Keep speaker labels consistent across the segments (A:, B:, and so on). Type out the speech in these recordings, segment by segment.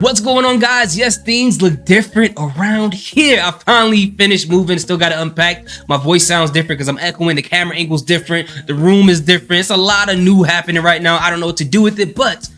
A: What's going on, guys? Yes, things look different around here. I finally finished moving. Still got to unpack. My voice sounds different because I'm echoing. The camera angle's different. The room is different. It's a lot of new happening right now. I don't know what to do with it, but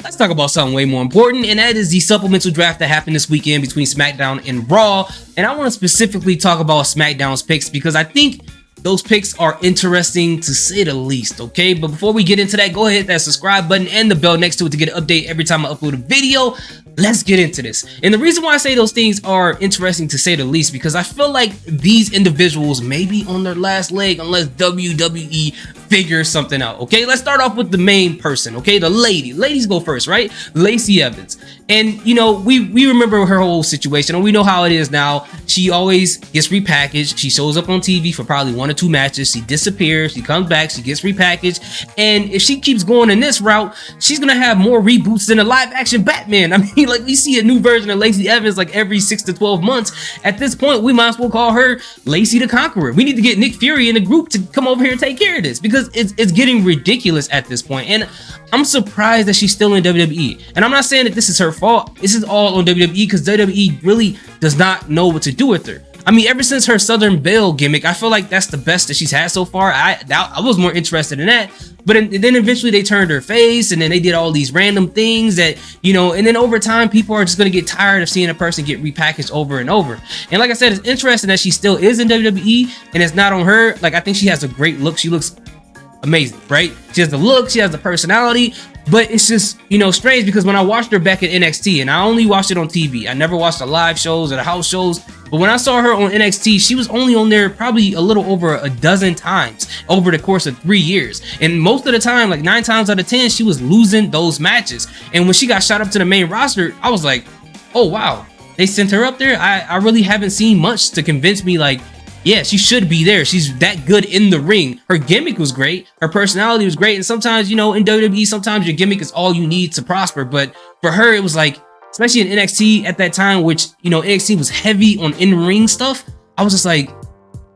A: let's talk about something way more important, and that is the supplemental draft that happened this weekend between SmackDown and Raw. And I want to specifically talk about SmackDown's picks because I think those picks are interesting to say the least, okay? But before we get into that, go ahead and hit that subscribe button and the bell next to it to get an update every time I upload a video. Let's get into this. And the reason why I say those things are interesting to say the least, because I feel like these individuals may be on their last leg unless WWE figures something out, okay? Let's start off with the main person, okay? The lady. Ladies go first, right? Lacey Evans. And, you know, we remember her whole situation, and we know how it is now. She always gets repackaged. She shows up on TV for probably 1 or 2 matches. She disappears. She comes back. She gets repackaged. And if she keeps going in this route, she's going to have more reboots than a live-action Batman. I mean, like, we see a new version of Lacey Evans like every 6 to 12 months. At this point, we might as well call her Lacey the Conqueror. We need to get Nick Fury in the group to come over here and take care of this because it's getting ridiculous at this point. And I'm surprised that she's still in WWE. And I'm not saying that this is her fault. This is all on WWE because WWE really does not know what to do with her. I mean, ever since her Southern Belle gimmick, I feel like that's the best that she's had so far. I was more interested in that. But then eventually they turned her face, and then they did all these random things that, you know, and then over time, people are just going to get tired of seeing a person get repackaged over and over. And like I said, it's interesting that she still is in WWE, and it's not on her. Like, I think she has a great look. She looks amazing, right? She has the look, she has the personality, but it's just, you know, strange because when I watched her back at NXT, and I only watched it on TV, I never watched the live shows or the house shows, but when I saw her on NXT, she was only on there probably a little over a dozen times over the course of 3 years. And most of the time, like 9 times out of 10, she was losing those matches. And when she got shot up to the main roster, I was like, oh wow, they sent her up there. I really haven't seen much to convince me like, yeah, she should be there. She's that good in the ring. Her gimmick was great. Her personality was great. And sometimes, you know, in WWE, sometimes your gimmick is all you need to prosper. But for her, it was like, especially in NXT at that time, which, you know, NXT was heavy on in-ring stuff. I was just like,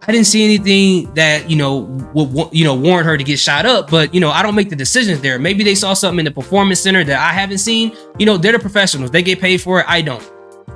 A: I didn't see anything that, you know, would, you know, warrant her to get shot up. But, you know, I don't make the decisions there. Maybe they saw something in the performance center that I haven't seen. You know, they're the professionals. They get paid for it. I don't.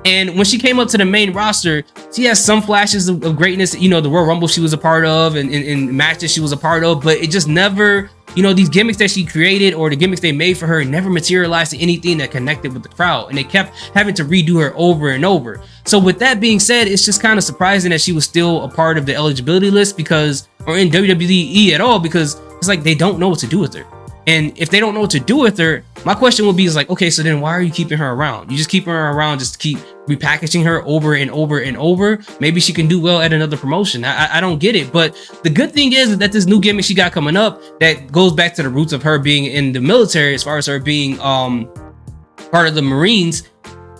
A: And when she came up to the main roster, she has some flashes of greatness. You know, the Royal Rumble she was a part of and matches she was a part of, but it just never, you know, these gimmicks that she created or the gimmicks they made for her never materialized to anything that connected with the crowd. And they kept having to redo her over and over. So with that being said, it's just kind of surprising that she was still a part of the eligibility list because, or in WWE at all, because it's like they don't know what to do with her. And if they don't know what to do with her, my question would be is like, okay, so then why are you keeping her around? You just keep her around just to keep repackaging her over and over and over. Maybe she can do well at another promotion. I don't get it. But the good thing is that this new gimmick she got coming up that goes back to the roots of her being in the military, as far as her being part of the Marines,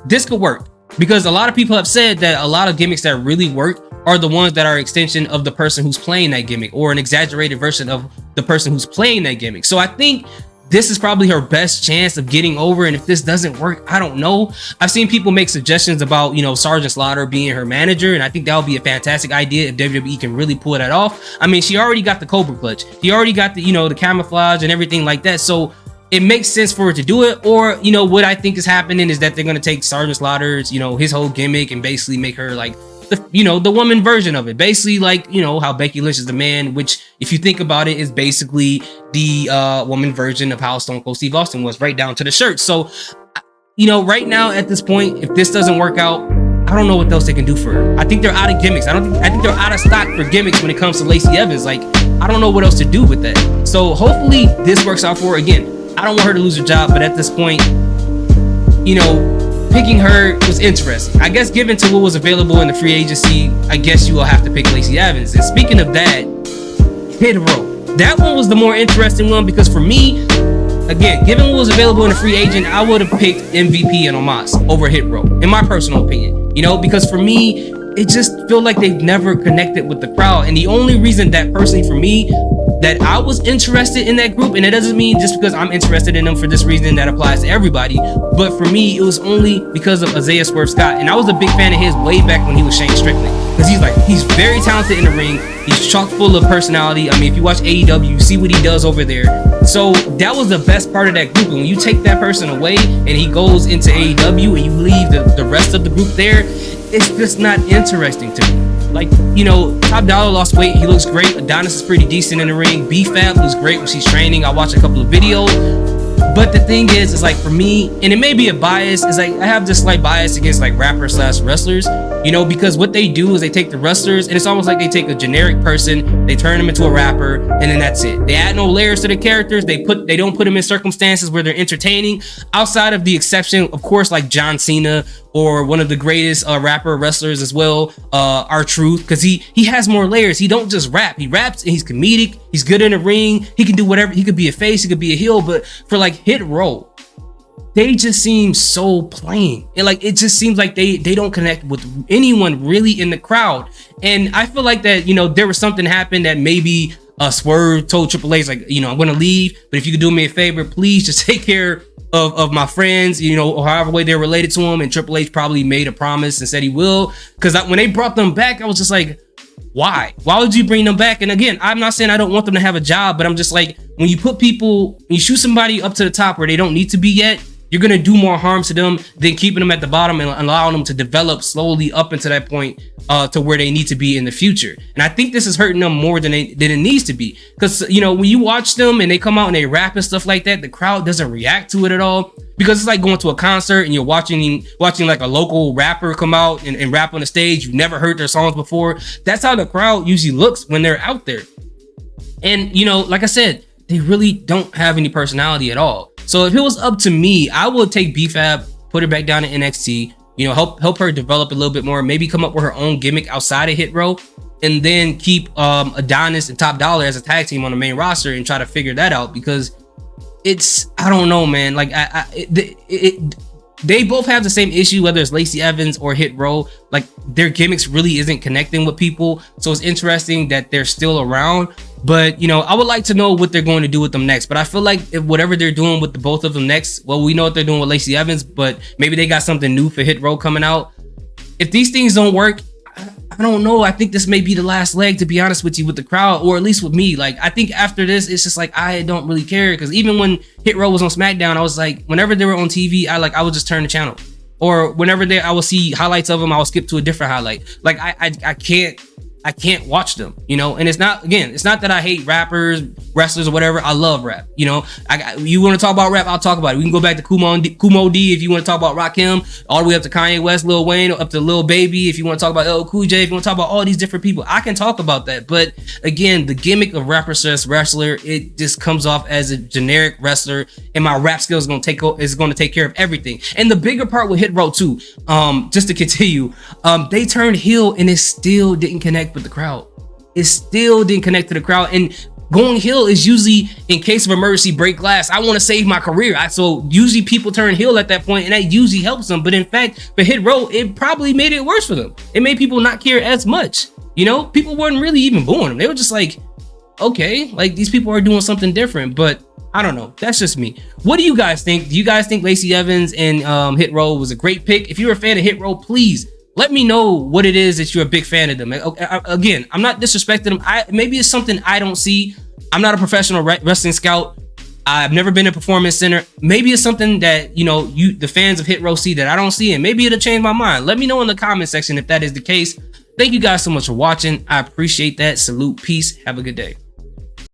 A: this could work. Because a lot of people have said that a lot of gimmicks that really work are the ones that are extension of the person who's playing that gimmick or an exaggerated version of the person who's playing that gimmick. So I think this is probably her best chance of getting over. And if this doesn't work, I don't know. I've seen people make suggestions about, you know, Sergeant Slaughter being her manager. And I think that would be a fantastic idea if WWE can really pull that off. I mean, she already got the Cobra Clutch. She already got the, you know, the camouflage and everything like that. So it makes sense for her to do it. Or, you know, what I think is happening is that they're going to take Sergeant Slaughter's, you know, his whole gimmick and basically make her like, you know, the woman version of it. Basically like, you know, how Becky Lynch is the man, which if you think about it is basically the woman version of how Stone Cold Steve Austin was, right down to the shirt. So, you know, right now at this point, if this doesn't work out, I don't know what else they can do for her. I think they're out of gimmicks. I think they're out of stock for gimmicks when it comes to Lacey Evans. Like, I don't know what else to do with that. So hopefully this works out for her. Again, I don't want her to lose her job, but at this point, you know, picking her was interesting. I guess given to what was available in the free agency, I guess you will have to pick Lacey Evans. And speaking of that, Hit Row. That one was the more interesting one because for me, again, given what was available in the free agent, I would have picked MVP and Omos over Hit Row, in my personal opinion. You know, because for me, it just feel like they've never connected with the crowd. And the only reason that personally for me that I was interested in that group, and it doesn't mean just because I'm interested in them for this reason that applies to everybody, but for me it was only because of Isaiah Swerve Scott. And I was a big fan of his way back when he was Shane Strickland, because he's very talented in the ring. He's chock full of personality. I mean, if you watch AEW, you see what he does over there. So that was the best part of that group. And when you take that person away and he goes into AEW and you leave the rest of the group there, it's just not interesting to me. Like, you know, Top Dollar lost weight. He looks great. Adonis is pretty decent in the ring. B-Fab looks great when she's training. I watched a couple of videos. But the thing is like for me, and it may be a bias, is like I have this slight bias against like rappers / wrestlers, you know, because what they do is they take the wrestlers and it's almost like they take a generic person, they turn them into a rapper, and then that's it. They add no layers to the characters. They don't put them in circumstances where they're entertaining, outside of the exception, of course, like John Cena or one of the greatest rapper wrestlers as well, R-Truth, because he has more layers. He don't just rap. He raps and he's comedic. He's good in the ring. He can do whatever. He could be a face. He could be a heel. But for like Hit Row, they just seem so plain. And like it just seems like they don't connect with anyone really in the crowd. And I feel like that, you know, there was something happened that maybe Swerve told Triple H, like, you know, I'm gonna leave, but if you could do me a favor, please just take care of my friends, you know, or however way they're related to him. And Triple H probably made a promise and said he will, because when they brought them back, I was just like, why would you bring them back? And again, I'm not saying I don't want them to have a job, but I'm just like, when you shoot somebody up to the top where they don't need to be yet, you're going to do more harm to them than keeping them at the bottom and allowing them to develop slowly up into that point to where they need to be in the future. And I think this is hurting them more than it needs to be. Because, you know, when you watch them and they come out and they rap and stuff like that, the crowd doesn't react to it at all. Because it's like going to a concert and you're watching like a local rapper come out and rap on the stage. You've never heard their songs before. That's how the crowd usually looks when they're out there. And, you know, like I said, they really don't have any personality at all. So if it was up to me, I would take B-Fab, put her back down in NXT, you know, help her develop a little bit more, maybe come up with her own gimmick outside of Hit Row, and then keep Adonis and Top Dollar as a tag team on the main roster and try to figure that out. Because I don't know, man. Like they both have the same issue, whether it's Lacey Evans or Hit Row. Like their gimmicks really isn't connecting with people. So it's interesting that they're still around. But, you know, I would like to know what they're going to do with them next. But I feel like if whatever they're doing with both of them next, well, we know what they're doing with Lacey Evans, but maybe they got something new for Hit Row coming out. If these things don't work, I don't know. I think this may be the last leg, to be honest with you, with the crowd, or at least with me. Like, I think after this, it's just like, I don't really care. Because even when Hit Row was on SmackDown, I was like, whenever they were on TV, I would just turn the channel. Or whenever I would see highlights of them, I would skip to a different highlight. Like, I can't watch them, you know. And it's not that I hate rappers, wrestlers, or whatever. I love rap, you know. You want to talk about rap, I'll talk about it. We can go back to Kumo D if you want to talk about Rakim, all the way up to Kanye West, Lil Wayne, up to Lil Baby. If you want to talk about LL Cool J, if you want to talk about all these different people, I can talk about that. But again, the gimmick of rapper / wrestler, it just comes off as a generic wrestler, and my rap skills is going to take care of everything. And the bigger part with Hit Row too, just to continue, they turned heel and it still didn't connect with the crowd. It still didn't connect to the crowd. And going heel is usually in case of emergency, break glass. I want to save my career. So usually people turn heel at that point, and that usually helps them. But in fact, for Hit Row, it probably made it worse for them. It made people not care as much. You know, people weren't really even booing them. They were just like, okay, like these people are doing something different. But I don't know. That's just me. What do you guys think? Do you guys think Lacey Evans and Hit Row was a great pick? If you're a fan of Hit Row, please let me know what it is that you're a big fan of them. Again, I'm not disrespecting them. Maybe it's something I don't see. I'm not a professional wrestling scout. I've never been a performance center. Maybe it's something that, you know, the fans of Hit Row see that I don't see, and maybe it'll change my mind. Let me know in the comment section if that is the case. Thank you guys so much for watching. I appreciate that. Salute. Peace. Have a good day.